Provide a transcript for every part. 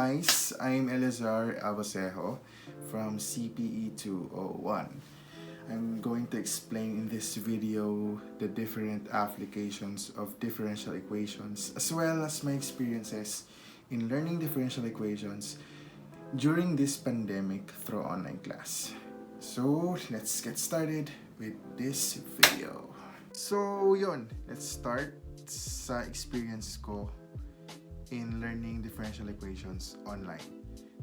guys, I'm Eleazar from CPE 201. I'm going to explain in this video the different applications of differential equations as well as my experiences in learning differential equations during this pandemic through online class. So let's get started with this video. So yun, let's start sa experience ko in learning differential equations online.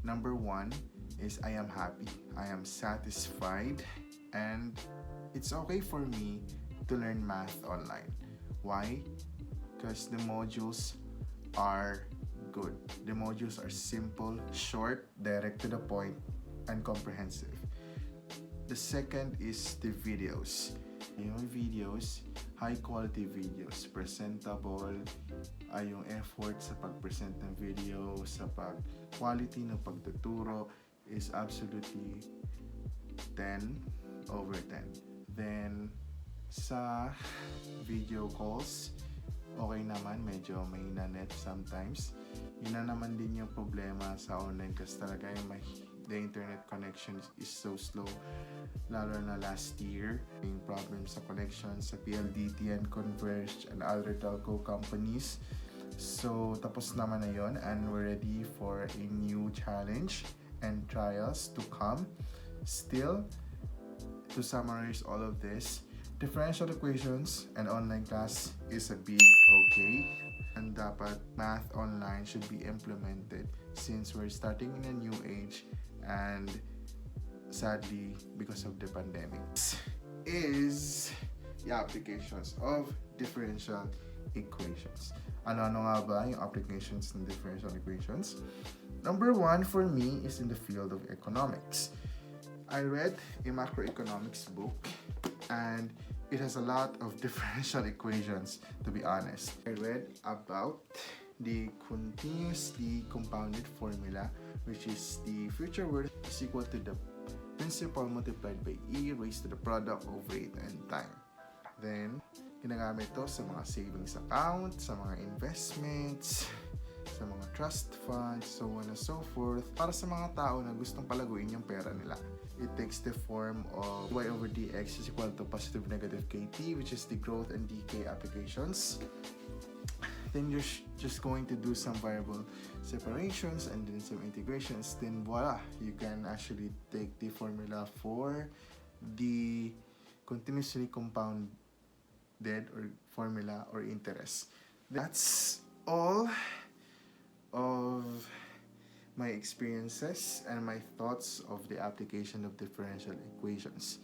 Number one is I am happy, I am satisfied, and it's okay for me to learn math online. Why? Because the modules are good. The modules are simple, short, direct to the point, and comprehensive. The second is the videos. Yung videos, high quality videos, presentable, yung effort sa pag-present ng video, sa quality ng pagtuturo is absolutely 10/10. Then, sa video calls, okay naman, medyo mahina net sometimes. Yun na naman din yung problema sa online kasi talaga the internet connection is so slow, lalo na last year. Yung problems sa connection sa PLDT and Converge and other telco companies. So tapos naman na yun and we're ready for a new challenge and trials to come. Still, to summarize all of this, differential equations and online class is a big okay, and dapat math online should be implemented since we're starting in a new age and sadly because of the pandemic. This is the applications of differential equations. Ano nga ba yung applications ng differential equations? Number one for me is in the field of economics. I read a macroeconomics book and it has a lot of differential equations, to be honest. I read about the continuously compounded formula, which is the future worth is equal to the principal multiplied by e raised to the product of rate and time. Then, ginagamit to sa mga savings account, sa mga investments, sa mga trust funds, so on and so forth. Para sa mga tao na gustong palaguin yung pera nila. It takes the form of y over dx is equal to positive negative kt, which is the growth and decay applications. Then you're just going to do some variable separations and then some integrations. Then voila, you can actually take the formula for the continuously compounded or formula or interest. That's all of my experiences and my thoughts of the application of differential equations.